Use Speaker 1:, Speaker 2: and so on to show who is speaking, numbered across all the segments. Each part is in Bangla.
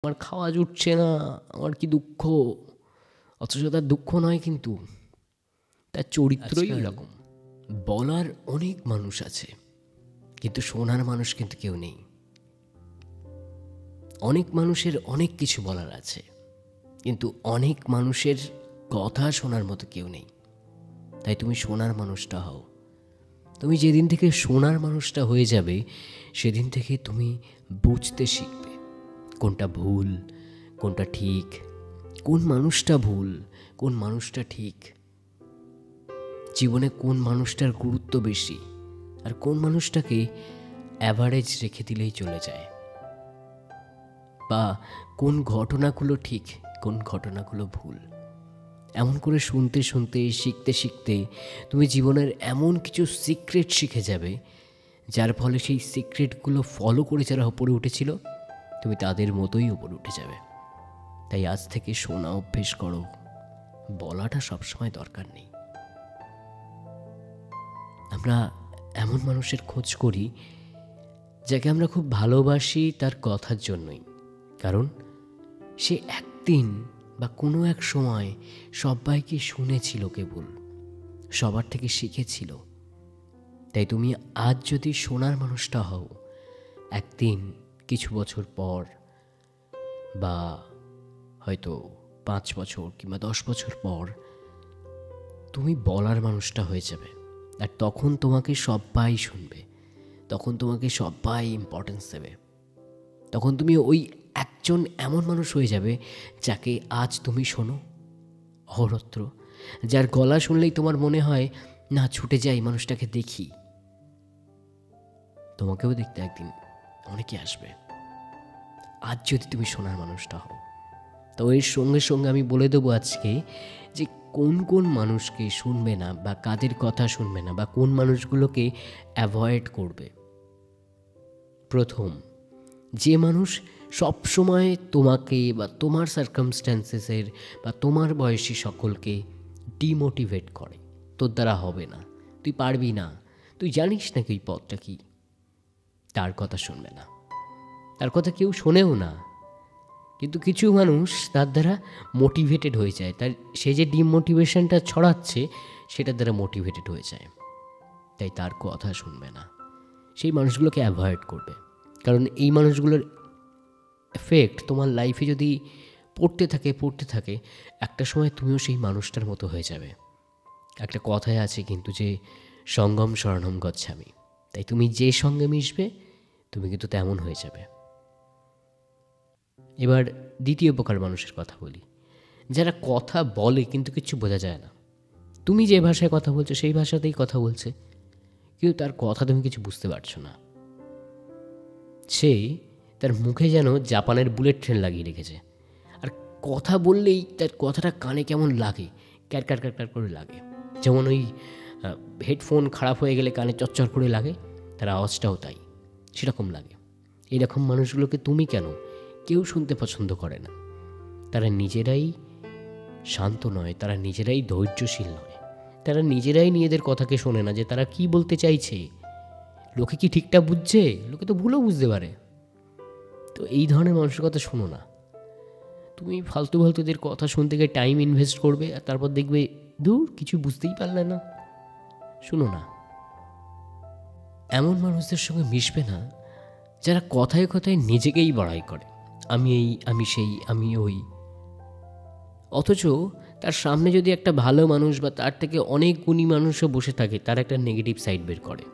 Speaker 1: আমার খাওয়া জুটছে না, আমার কি দুঃখ। অথচ তার দুঃখ নয়, কিন্তু তার চরিত্রই এরকম। বলার অনেক মানুষ আছে, কিন্তু শোনার মানুষ কিন্তু কেউ নেই। অনেক মানুষের অনেক কিছু বলার আছে, কিন্তু অনেক মানুষের কথা শোনার মতো কেউ নেই। তাই তুমি শোনার মানুষটা হও। তুমি যেদিন থেকে শোনার মানুষটা হয়ে যাবে, সেদিন থেকে তুমি বুঝতে শিখবে কোনটা ভুল, কোনটা ঠিক, কোন মানুষটা ভুল, কোন মানুষটা ঠিক, জীবনে কোন মানুষটার গুরুত্ব বেশি, আর কোন মানুষটাকে অ্যাভারেজ রেখে দিলেই চলে যায়, বা কোন ঘটনাগুলো ঠিক, কোন ঘটনাগুলো ভুল। এমন করে শুনতে শুনতে, শিখতে শিখতে তুমি জীবনের এমন কিছু সিক্রেট শিখে যাবে, যার ফলে সেই সিক্রেটগুলো ফলো করে যারা ওপরে উঠেছিল, তুমি তাদের মতোই ওপরে উঠে যাবে। তাই আজ থেকে শোনা অভ্যেস করো। বলাটা সবসময় দরকার নেই। আমরা এমন মানুষের খোঁজ করি যাকে আমরা খুব ভালোবাসি তার কথার জন্যই, কারণ সে একদিন বা কোনো এক সময় সবাইকে শুনেছিল, কেবল সবার থেকে শিখেছিল। তাই তুমি আজ যদি শোনার মানুষটা হও, একদিন কিছু বছর পর, বা হয়তো 5 বছর কিংবা 10 বছর পর, তুমি বলার মানুষটা হয়ে যাবে। আর তখন তোমাকে সবাই শুনবে, তখন তোমাকে সবাই ইম্পর্টেন্স দেবে। তখন তুমি ওই একজন এমন মানুষ হয়ে যাবে যাকে আজ তুমি শোনো অহরত্র, যার গলা শুনলেই তোমার মনে হয় না ছুটে যাই মানুষটাকে দেখি। তোমাকেও দেখতে একদিন অনেকে আসবে, আজ যদি তুমি শোনার মানুষটা হও। তো এর সঙ্গে সঙ্গে আমি বলে দেবো আজকে যে কোন কোন মানুষকে শুনবে না, বা কাদের কথা শুনবে না, বা কোন মানুষগুলোকে অ্যাভয়েড করবে। প্রথম, যে মানুষ সবসময় তোমাকে বা তোমার সার্কামস্ট্যান্সেসের বা তোমার বয়সী সকলকে ডিমোটিভেট করে, তোর দ্বারা হবে না, তুই পারবি না, তুই জানিস না কি পথটা কী, তার কথা শুনবে না। তার কথা কেউ শোনেও না, কিন্তু কিছু মানুষ তার দ্বারা মোটিভেটেড হয়ে যায়, তার সে যে ডিমোটিভেশনটা ছড়াচ্ছে সেটার দ্বারা মোটিভেটেড হয়ে যায়, তাই তার কথা শুনবে না। সেই মানুষগুলোকে অ্যাভয়েড করবে, কারণ এই মানুষগুলোর এফেক্ট তোমার লাইফে যদি পড়তে থাকে, একটা সময় তুমিও সেই মানুষটার মতো হয়ে যাবে। একটা কথায় আছে কিন্তু যে সঙ্গম শরণম গচ্ছামি, তাই তুমি যে সঙ্গে মিশবে তুমি কিন্তু তেমন হয়ে যাবে। এবার দ্বিতীয় প্রকার মানুষের কথা বলি, যারা কথা বলে কিন্তু কিছু বোঝা যায় না। তুমি যে ভাষায় কথা বলছো সেই ভাষাতেই কথা বলছে, কিন্তু তার কথা তুমি কিছু বুঝতে পারছো না। সে তার মুখে যেন জাপানের বুলেট ট্রেন লাগিয়ে রেখেছে, আর কথা বললেই তার কথাটা কানে কেমন লাগে, ক্যারকার ক্যারকার করে লাগে। যেমন ওই হেডফোন খারাপ হয়ে গেলে কানে চচ্চর করে লাগে, তার আওয়াজটাও তাই সেরকম লাগে। এরকম মানুষগুলোকে তুমি কেউ শুনতে পছন্দ করে না। তারা নিজেরাই শান্ত নয়, তারা নিজেরাই ধৈর্যশীল নয়, তারা নিজেরাই নিজেদের কথাকে শোনে না যে তারা কি বলতে চাইছে। লোকে কি ঠিকঠাক বুঝছে? লোকে তো ভুলও বুঝতে পারে। তো এই ধরনের মানুষের কথা শোনো না। তুমি ফালতু ফালতুদের কথা শুনতে গিয়ে টাইম ইনভেস্ট করবে, আর তারপর দেখবে দূর কিছু বুঝতেই পারলে না। শুনো না, এমন মানুষদের সঙ্গে মিশবে না যারা কথায় কথায় নিজেকেই বড়াই করে, আমি এই, আমি সেই, আমি ওই। অথচ তার সামনে যদি একটা ভালো মানুষ বা তার থেকে অনেক গুণী মানুষও বসে থাকে, তার একটা নেগেটিভ সাইড বের করে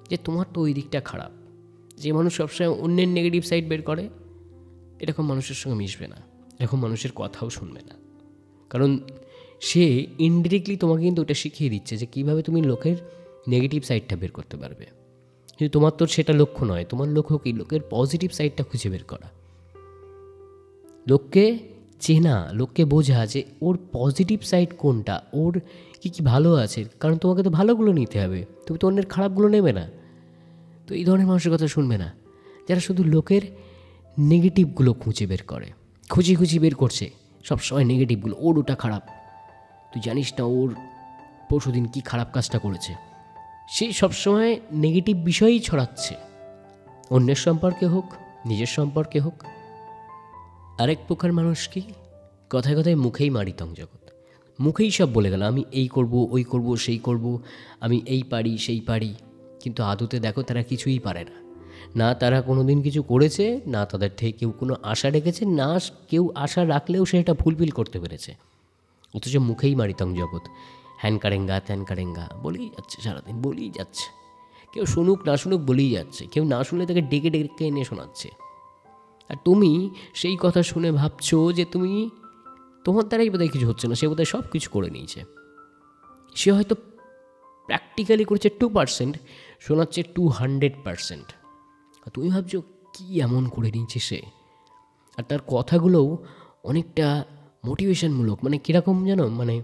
Speaker 1: যে তোমার তো ওই দিকটা খারাপ। যে মানুষ সবসময় অন্যের নেগেটিভ সাইড বের করে, এরকম মানুষের সঙ্গে মিশবে না, এরকম মানুষের কথাও শুনবে না। কারণ সে ইনডিরেক্টলি তোমাকে কিন্তু ওটা শিখিয়ে দিচ্ছে যে কীভাবে তুমি লোকের নেগেটিভ সাইডটা বের করতে পারবে। কিন্তু তোমার তো সেটা লক্ষ্য নয়, তোমার লক্ষ্য কি লোকের পজিটিভ সাইডটা খুঁজে বের করা, লোককে চেনা, লোককে বোঝা যে ওর পজিটিভ সাইড কোনটা, ওর কী কী ভালো আছে। কারণ তোমাকে তো ভালোগুলো নিতে হবে, তুমি তো অন্যের খারাপগুলো নেবে না। তো এই ধরনের মানুষের কথা শুনবে না যারা শুধু লোকের নেগেটিভগুলো খুঁজে বের করে, খুঁজি বের করছে সবসময় নেগেটিভগুলো। ওর ওটা খারাপ, তুই জানিস না ওর পরশুদিন কী খারাপ কাজটা করেছে। সে সবসময় নেগেটিভ বিষয়ই ছড়াচ্ছে, অন্যের সম্পর্কে হোক, নিজের সম্পর্কে হোক। আরেক প্রকার মানুষ কি, কথায় কথায় মুখেই মারিতং জগৎ, মুখেই সব বলে গেল, আমি এই করব, ওই করব, সেই করব, আমি এই পারি, সেই পারি। কিন্তু আদতে দেখো তারা কিছুই পারে না। না তারা কোনো দিন কিছু করেছে, না তাদের থেকে কেউ কোনো আশা রেখেছে, না কেউ আশা রাখলেও সেটা ফুলফিল করতে পেরেছে। অথচ মুখেই মারিতং জগৎ, হ্যান কারেঙ্গা ত্যান কারেঙ্গা বলেই যাচ্ছে, সারাদিন বলেই যাচ্ছে। কেউ শুনুক না শুনুক বলেই যাচ্ছে, কেউ না শুনলে তাকে ডেকে ডেকে এনে শোনাচ্ছে। আর তুমি সেই কথা শুনে ভাবছো যে তোমার দ্বারাই বোধহয় কিছু হচ্ছে না, সে বোধহয় সব কিছু করে নিয়েছে। সে হয়তো প্র্যাকটিক্যালি করেছে 2%, শোনাচ্ছে 200%। আর তুমি ভাবছো কী এমন করে নিয়েছে সে। আর তার কথাগুলোও অনেকটা মোটিভেশনমূলক, মানে কীরকম জানো, মানে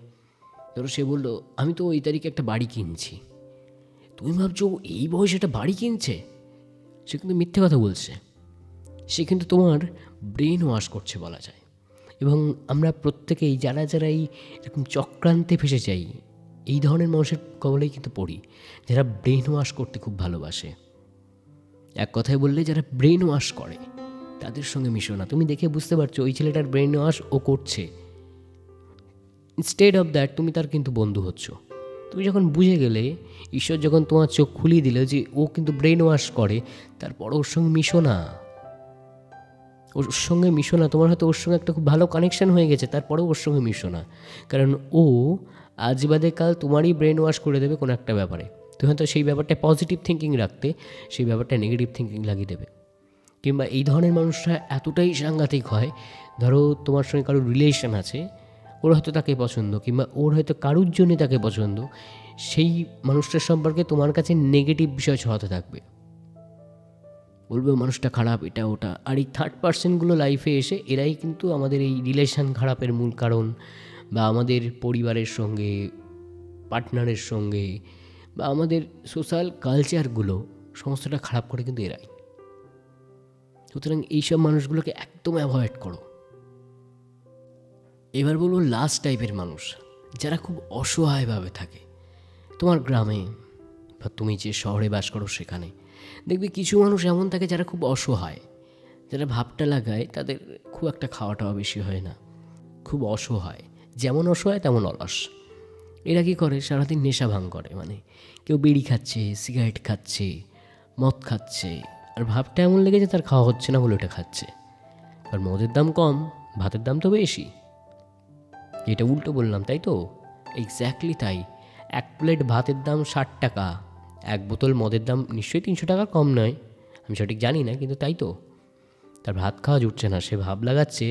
Speaker 1: ধরো সে বললো আমি তো এই তারিখে একটা বাড়ি কিনছি। তুমি ভাবছো এই বয়সে একটা বাড়ি কিনছে, সে কিন্তু মিথ্যে কথা বলছে, সে কিন্তু তোমার ব্রেন ওয়াশ করছে বলা যায়। এবং আমরা প্রত্যেকেই যারা এই এরকম চক্রান্তে ফেসে যাই, এই ধরনের মানুষের কবলেই কিন্তু পড়ি, যারা ব্রেন ওয়াশ করতে খুব ভালোবাসে। এক কথায় বললে যারা ব্রেন ওয়াশ করে তাদের সঙ্গে মিশো না। তুমি দেখে বুঝতে পারছো ওই ছেলেটার ব্রেন ওয়াশ ও করছে, ইনস্টেড অফ দ্যাট তুমি তার কিন্তু বন্ধু হচ্ছ। তুমি যখন বুঝে গেলে, ঈশ্বর যখন তোমার চোখ খুলিয়ে দিল যে ও কিন্তু ব্রেন ওয়াশ করে, তারপর ওর সঙ্গে মিশো না, ওর সঙ্গে মিশো না। তোমার হয়তো ওর সঙ্গে একটা খুব ভালো কানেকশান হয়ে গেছে, তারপরেও ওর সঙ্গে মিশো না। কারণ ও আজ বাদে কাল তোমারই ব্রেন ওয়াশ করে দেবে কোনো একটা ব্যাপারে। তুমি হয়তো সেই ব্যাপারটা পজিটিভ থিঙ্কিং রাখতে, সেই ব্যাপারটা নেগেটিভ থিঙ্কিং লাগিয়ে দেবে। কিংবা এই ধরনের মানুষরা এতটাই সাংঘাতিক হয়, ধরো তোমার সঙ্গে কারোর রিলেশন আছে, ওর হয়তো তাকে পছন্দ, কিংবা ওর হয়তো কারুর জন্যে তাকে পছন্দ, সেই মানুষটার সম্পর্কে তোমার কাছে নেগেটিভ বিষয় ছড়াতে থাকবে, বলবে মানুষটা খারাপ, এটা ওটা। আর এই থার্ড পার্সনগুলো লাইফে এসে এরাই কিন্তু আমাদের এই রিলেশান খারাপের মূল কারণ, বা আমাদের পরিবারের সঙ্গে, পার্টনারের সঙ্গে, বা আমাদের সোশ্যাল কালচারগুলো সমস্তটা খারাপ করে কিন্তু এরাই। সুতরাং এইসব মানুষগুলোকে একদম অ্যাভয়েড করো। এবার বলবো লাস্ট টাইপের মানুষ, যারা খুব অসহায়ভাবে থাকে তোমার গ্রামে, বা তুমি যে শহরে বাস করো সেখানে। দেখবে কিছু মানুষ এমন থাকে যারা খুব অসহায়, যারা ভাবটা লাগায় তাদের খুব একটা খাওয়া টাওয়া বেশি হয় না, খুব অসহায়, যেমন অসহায় তেমন অলস। এরা কী করে, সারাদিন নেশা ভাঙ করে, মানে কেউ বিড়ি খাচ্ছে, সিগারেট খাচ্ছে, মদ খাচ্ছে, আর ভাবটা এমন লেগেছে তার খাওয়া হচ্ছে না বলে ওটা খাচ্ছে। আর মদের দাম কম, ভাতের দাম তো বেশি। এটা উল্টো বললাম তাই তো? এক্স্যাক্টলি তাই। এক প্লেট ভাতের দাম 60 টাকা, এক বোতল মদের দাম নিশ্চয়ই 300 টাকা কম নয়, আমি সঠিক জানি না, কিন্তু তাই তো। তার ভাত খাওয়া জুটছে না, সে ভাব লাগাচ্ছে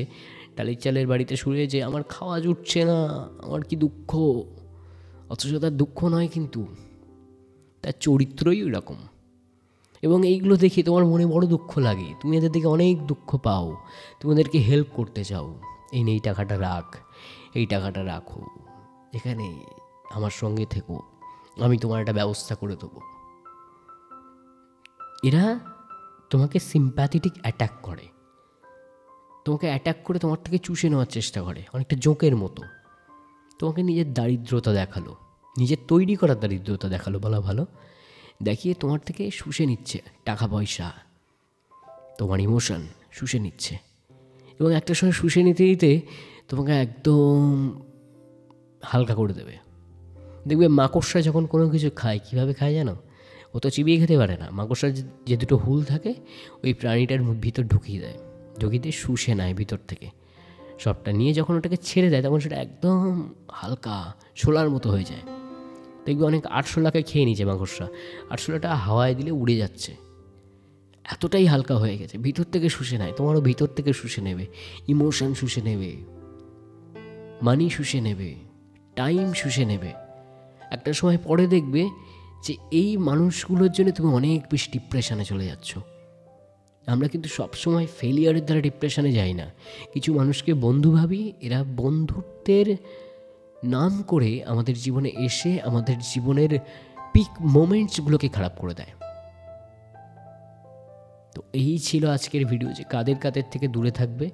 Speaker 1: টালির চালের বাড়িতে শুয়ে যে আমার খাওয়া জুটছে না, আমার কি দুঃখ। অথচ তার দুঃখ নয়, কিন্তু তার চরিত্রই ওই রকম। এবং এইগুলো দেখে তোমার মনে বড় দুঃখ লাগে, তুমি এদের দিকে অনেক দুঃখ পাও, তুমি ওদেরকে হেল্প করতে চাও, এই টাকাটা রাখ, এই টাকাটা রাখো, এখানে আমার সঙ্গে থেকো, আমি তোমার একটা ব্যবস্থা করে দেবো। এরা তোমাকে সিম্প্যাথেটিক অ্যাটাক করে, তোমাকে অ্যাটাক করে তোমার থেকে চুষে নেওয়ার চেষ্টা করে, অনেকটা জোকের মতো। তোমাকে নিজের দারিদ্রতা দেখালো, নিজের তৈরি করার দারিদ্রতা দেখালো বলা ভালো, দেখিয়ে তোমার থেকে শুষে নিচ্ছে টাকা পয়সা, তোমার ইমোশন শুষে নিচ্ছে। এবং একটা সময় শুষে নিতে নিতে তোমাকে একদম হালকা করে দেবে। দেখবে মাকড়সা যখন কোনো কিছু খায়, কীভাবে খায় জানো? ও তো চিবিয়ে খেতে পারে না, মাকড়সার যে দুটো হুল থাকে ওই প্রাণীটার ভিতর ঢুকিয়ে দেয়, ঢুকিয়ে দিয়ে শুষে নেয় ভিতর থেকে সবটা, নিয়ে যখন ওটাকে ছেড়ে দেয় তখন সেটা একদম হালকা ছোলার মতো হয়ে যায়। দেখবে অনেক আরশোলাকে খেয়ে নিচ্ছে মাকড়সা, আরশোলাটা হাওয়ায় দিলে উড়ে যাচ্ছে, এতটাই হালকা হয়ে গেছে। ভিতর থেকে শুষে নেয়, তোমারও ভিতর থেকে শুষে নেবে, ইমোশন শুষে নেবে, মানি শুষে নেবে, টাইম শুষে নেবে। একটা সময় পরে দেখবে যে এই মানুষগুলোর জন্য তুমি অনেক বেশি ডিপ্রেশনে চলে যাচ্ছ। আমরা কিন্তু সবসময় ফেলিয়ারের দ্বারা ডিপ্রেশনে যাই না, কিছু মানুষকে বন্ধু ভাবি, এরা বন্ধুত্বের নাম করে আমাদের জীবনে এসে আমাদের জীবনের পিক মোমেন্টসগুলোকে খারাপ করে দেয়। তো এই ছিল আজকের ভিডিও, যে কাদের কাদের থেকে দূরে থাকবে।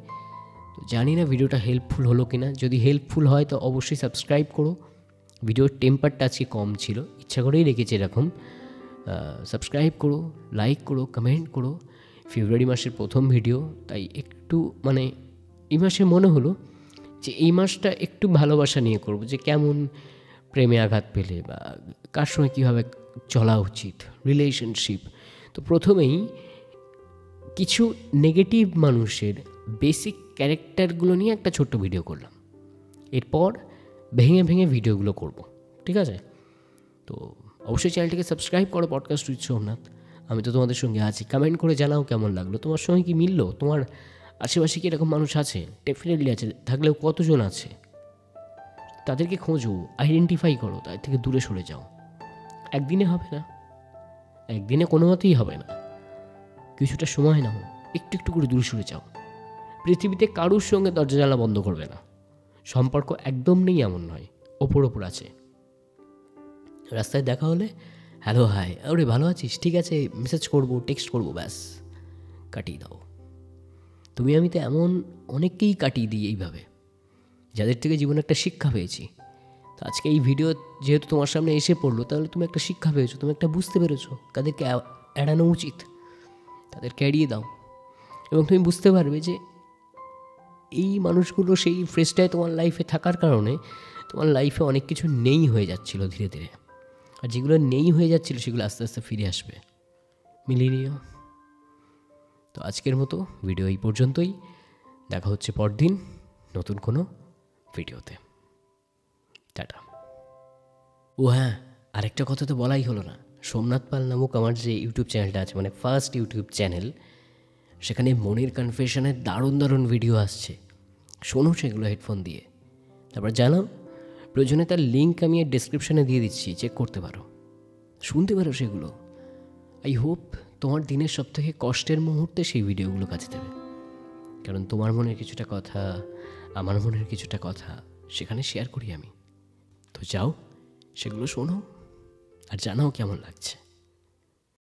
Speaker 1: তো জানি না ভিডিওটা হেল্পফুল হলো কিনা, যদি হেল্পফুল হয় তো অবশ্যই সাবস্ক্রাইব করো। ভিডিওর টেম্পারটা আজকে কম ছিল, ইচ্ছা করেই রেখেছি এরকম। সাবস্ক্রাইব করো, লাইক করো, কমেন্ট করো। ফেব্রুয়ারি মাসের প্রথম ভিডিও, তাই একটু মানে এই মাসে মনে হলো যে এই মাসটা একটু ভালোবাসা নিয়ে করব, যে কেমন প্রেমে আঘাত পেলে বা কার সঙ্গে কীভাবে চলা উচিত, রিলেশনশিপ। তো প্রথমেই কিছু নেগেটিভ মানুষের বেসিক ক্যারেক্টারগুলো নিয়ে একটা ছোট্ট ভিডিও করলাম। এরপর ভেঙে ভেঙে ভিডিওগুলো করব, ঠিক আছে? তো অবশ্যই চ্যানেলটিকে সাবস্ক্রাইব করো, পডকাস্ট উইথ সোমনাথ। আমি তো তোমাদের সঙ্গে আছি। কমেন্ট করে জানাও কেমন লাগলো, তোমার সঙ্গে কি মিললো, তোমার আশেপাশে কি এরকম মানুষ আছে? ডেফিনেটলি আছে, থাকলেও কতজন আছে তাদেরকে খোঁজো, আইডেন্টিফাই করো, তার থেকে দূরে সরে যাও। একদিনে হবে না, একদিনে কোনো মতেই হবে না। কিছুটা সময় নাও, একটু একটু করে দূরে সরে যাও। পৃথিবীতে কারুর সঙ্গে দরজা জানলা বন্ধ করবে না, সম্পর্ক একদম নেই এমন নয়, ওপর ওপর আছে। রাস্তায় দেখা হলে হ্যালো হাই, আরে ভালো আছিস, ঠিক আছে, মেসেজ করবো, টেক্সট করবো, ব্যাস কাটিয়ে দাও। তুমি আমি তো এমন অনেককেই কাটিয়ে দিই এইভাবে, যাদের থেকে জীবনে একটা শিক্ষা পেয়েছি। তো আজকে এই ভিডিও যেহেতু তোমার সামনে এসে পড়লো, তাহলে তুমি একটা শিক্ষা পেয়েছো, তুমি একটা বুঝতে পেরেছো কাদেরকে এড়ানো উচিত, তাদেরকে এড়িয়ে দাও। এবং তুমি বুঝতে পারবে যে এই মানুষগুলো সেই ফ্রেজটায় তোমার লাইফে থাকার কারণে তোমার লাইফে অনেক কিছু নেই হয়ে যাচ্ছিলো ধীরে ধীরে, আর যেগুলো নেই হয়ে যাচ্ছিলো সেগুলো আস্তে আস্তে ফিরে আসবে। মিলিয়ে নিও। তো আজকের মতো ভিডিও এই পর্যন্তই, দেখা হচ্ছে পরদিন নতুন কোনো ভিডিওতে। টাটা। ও হ্যাঁ, আরেকটা কথা তো বলাই হলো না, সোমনাথ পাল নামক আমার যে ইউটিউব চ্যানেলটা আছে, মানে ফার্স্ট ইউটিউব চ্যানেল, সেখানে মনের কনফেশনের দারুণ দারুণ ভিডিও আসছে। শোনো সেগুলো হেডফোন দিয়ে, তারপর জানাও। প্রয়োজনে তার লিঙ্ক আমি ডেসক্রিপশানে দিয়ে দিচ্ছি, চেক করতে পারো, শুনতে পারো সেগুলো। আই হোপ তোমার দিনের সবথেকে কষ্টের মুহূর্তে সেই ভিডিওগুলো কাজে দেবে, কারণ তোমার মনের কিছুটা কথা, আমার মনের কিছুটা কথা সেখানে শেয়ার করি আমি। তো যাও, সেগুলো শোনো আর জানাও কেমন লাগছে।